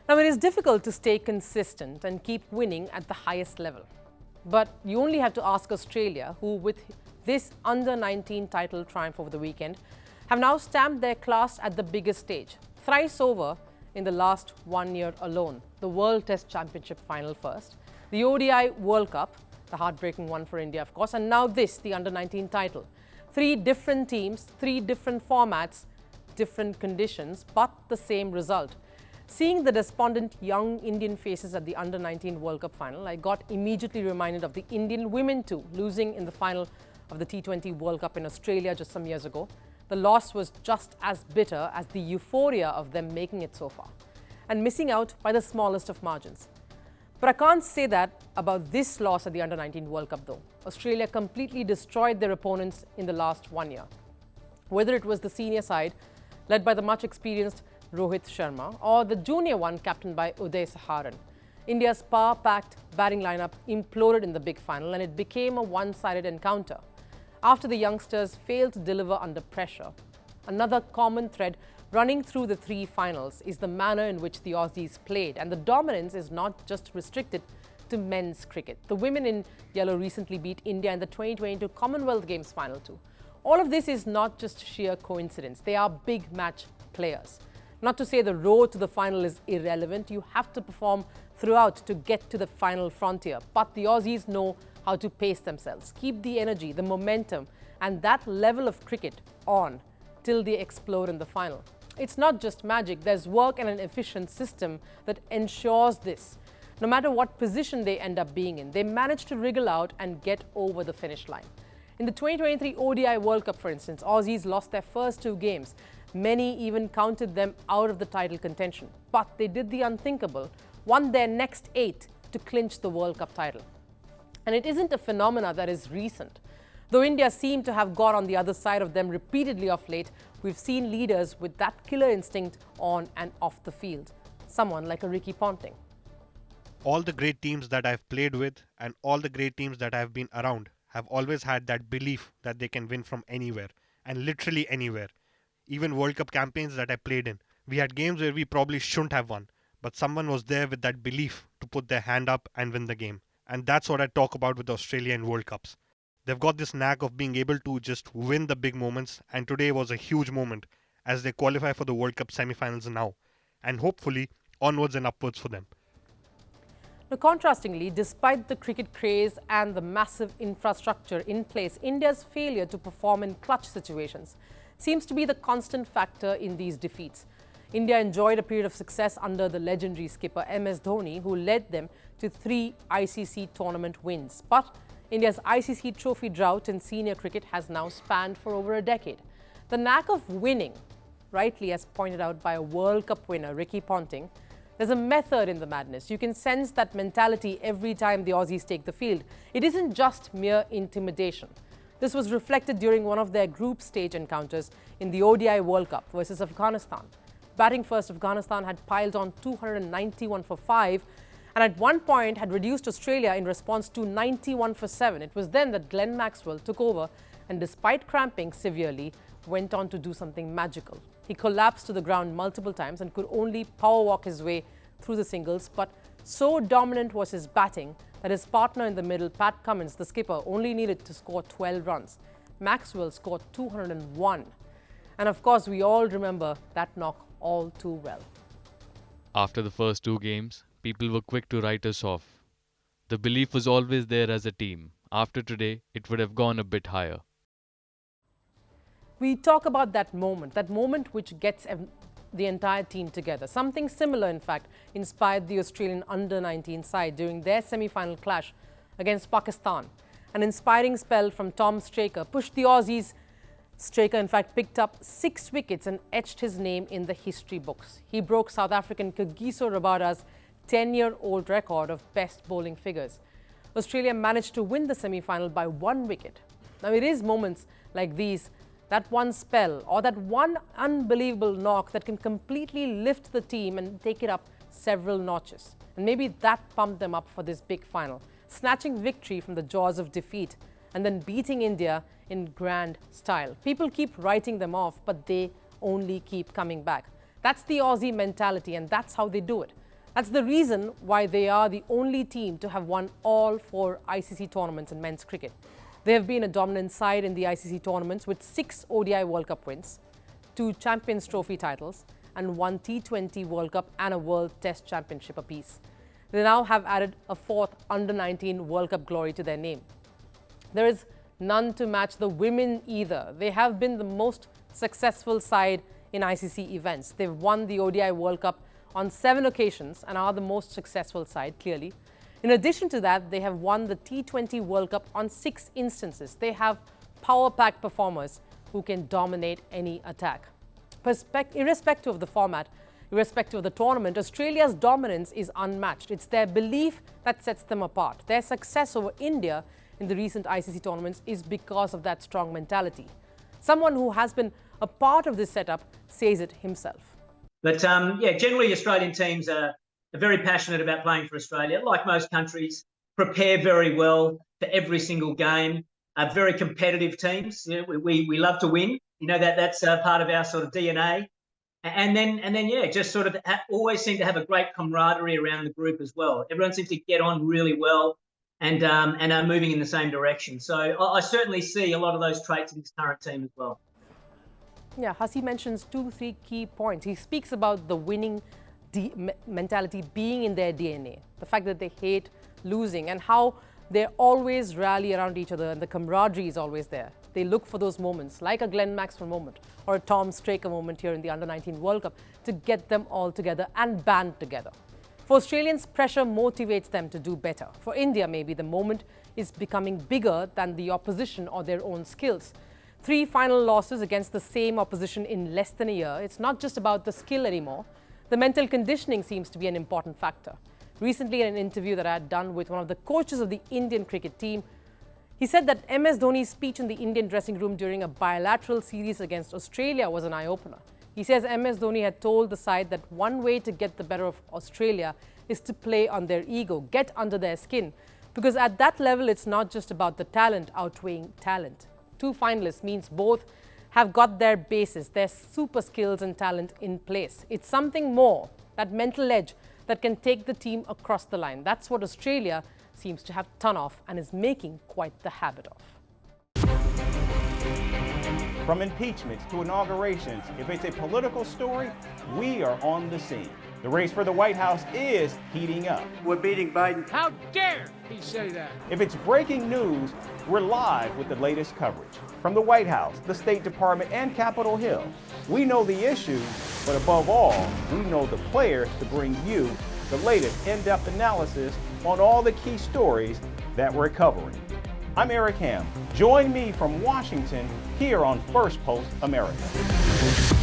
Now, it is difficult to stay consistent and keep winning at the highest level. But you only have to ask Australia, who with this under-19 title triumph over the weekend, have now stamped their class at the biggest stage, thrice over in the last 1 year alone. The World Test Championship final first, the ODI World Cup, the heartbreaking one for India, of course, and now this, the under-19 title. 3 different teams, 3 different formats, different conditions, but the same result. Seeing the despondent young Indian faces at the under-19 World Cup final, I got immediately reminded of the Indian women too, losing in the final of the T20 World Cup in Australia just some years ago. The loss was just as bitter as the euphoria of them making it so far, and missing out by the smallest of margins. But I can't say that about this loss at the under-19 World Cup though. Australia completely destroyed their opponents in the last 1 year. Whether it was the senior side, led by the much-experienced Rohit Sharma, or the junior one captained by Uday Saharan, India's power-packed batting lineup imploded in the big final and it became a one-sided encounter. After the youngsters failed to deliver under pressure, another common thread running through the 3 finals is the manner in which the Aussies played, and the dominance is not just restricted to men's cricket. The women in yellow recently beat India in the 2022 Commonwealth Games final too. All of this is not just sheer coincidence. They are big match players. Not to say the road to the final is irrelevant. You have to perform throughout to get to the final frontier. But the Aussies know how to pace themselves, keep the energy, the momentum, and that level of cricket on till they explode in the final. It's not just magic. There's work and an efficient system that ensures this. No matter what position they end up being in, they manage to wriggle out and get over the finish line. In the 2023 ODI World Cup, for instance, Aussies lost their first 2 games. Many even counted them out of the title contention. But they did the unthinkable, won their next 8 to clinch the World Cup title. And it isn't a phenomena that is recent. Though India seemed to have got on the other side of them repeatedly of late, we've seen leaders with that killer instinct on and off the field. Someone like a Ricky Ponting. All the great teams that I've played with and all the great teams that I've been around have always had that belief that they can win from anywhere, and literally anywhere. Even World Cup campaigns that I played in, we had games where we probably shouldn't have won, but someone was there with that belief to put their hand up and win the game. And that's what I talk about with Australia in World Cups. They've got this knack of being able to just win the big moments, and today was a huge moment as they qualify for the World Cup semi-finals now, and hopefully onwards and upwards for them. Now, contrastingly, despite the cricket craze and the massive infrastructure in place, India's failure to perform in clutch situations seems to be the constant factor in these defeats. India enjoyed a period of success under the legendary skipper MS Dhoni, who led them to 3 ICC tournament wins. But India's ICC trophy drought in senior cricket has now spanned for over a decade. The knack of winning, rightly as pointed out by a World Cup winner, Ricky Ponting, there's a method in the madness. You can sense that mentality every time the Aussies take the field. It isn't just mere intimidation. This was reflected during one of their group stage encounters in the ODI World Cup versus Afghanistan. Batting first, Afghanistan had piled on 291 for 5 and at one point had reduced Australia in response to 91 for 7. It was then that Glenn Maxwell took over and, despite cramping severely, went on to do something magical. He collapsed to the ground multiple times and could only power walk his way through the singles, but so dominant was his batting that his partner in the middle, Pat Cummins, the skipper, only needed to score 12 runs. Maxwell scored 201. And of course, we all remember that knock all too well. After the first 2 games, people were quick to write us off. The belief was always there as a team. After today, it would have gone a bit higher. We talk about that moment which gets the entire team together. Something similar, in fact, inspired the Australian under-19 side during their semi-final clash against Pakistan. An inspiring spell from Tom Straker pushed the Aussies. Straker, in fact, picked up 6 wickets and etched his name in the history books. He broke South African Kagiso Rabada's 10-year-old record of best bowling figures. Australia managed to win the semi-final by 1 wicket. Now, it is moments like these, that one spell or that one unbelievable knock, that can completely lift the team and take it up several notches. And maybe that pumped them up for this big final, snatching victory from the jaws of defeat and then beating India in grand style. People keep writing them off, but they only keep coming back. That's the Aussie mentality, and that's how they do it. That's the reason why they are the only team to have won all 4 ICC tournaments in men's cricket. They have been a dominant side in the ICC tournaments with 6 ODI World Cup wins, 2 Champions Trophy titles, and 1 T20 World Cup and a World Test Championship apiece. They now have added a 4th Under-19 World Cup glory to their name. There is none to match the women either. They have been the most successful side in ICC events. They've won the ODI World Cup on 7 occasions and are the most successful side, clearly. In addition to that, they have won the T20 World Cup on 6 instances. They have power-packed performers who can dominate any attack. Irrespective of the format, irrespective of the tournament, Australia's dominance is unmatched. It's their belief that sets them apart. Their success over India in the recent ICC tournaments is because of that strong mentality. Someone who has been a part of this setup says it himself. But yeah, generally Australian teams are very passionate about playing for Australia. Like most countries, prepare very well for every single game. Very competitive teams. You know, we love to win. You know, that's part of our sort of DNA. And then yeah, just sort of always seem to have a great camaraderie around the group as well. Everyone seems to get on really well and are moving in the same direction. So I certainly see a lot of those traits in this current team as well. Yeah, Hussey mentions 2-3 key points. He speaks about the winning mentality being in their DNA, the fact that they hate losing and how they always rally around each other and the camaraderie is always there. They look for those moments, like a Glenn Maxwell moment or a Tom Straker moment here in the Under-19 World Cup, to get them all together and band together. For Australians, pressure motivates them to do better. For India, maybe the moment is becoming bigger than the opposition or their own skills. 3 final losses against the same opposition in less than a year. It's not just about the skill anymore. The mental conditioning seems to be an important factor. Recently, in an interview that I had done with one of the coaches of the Indian cricket team, he said that MS Dhoni's speech in the Indian dressing room during a bilateral series against Australia was an eye-opener. He says MS Dhoni had told the side that one way to get the better of Australia is to play on their ego, get under their skin. Because at that level, it's not just about the talent outweighing talent. 2 finalists means both have got their bases, their super skills and talent in place. It's something more, that mental edge that can take the team across the line. That's what Australia seems to have ton of and is making quite the habit of. From impeachments to inaugurations, if it's a political story, we are on the scene. The race for the White House is heating up. We're beating Biden. How dare he say that? If it's breaking news, we're live with the latest coverage. From the White House, the State Department, and Capitol Hill, we know the issues, but above all, we know the players to bring you the latest in-depth analysis on all the key stories that we're covering. I'm Eric Ham. Join me from Washington here on Firstpost America.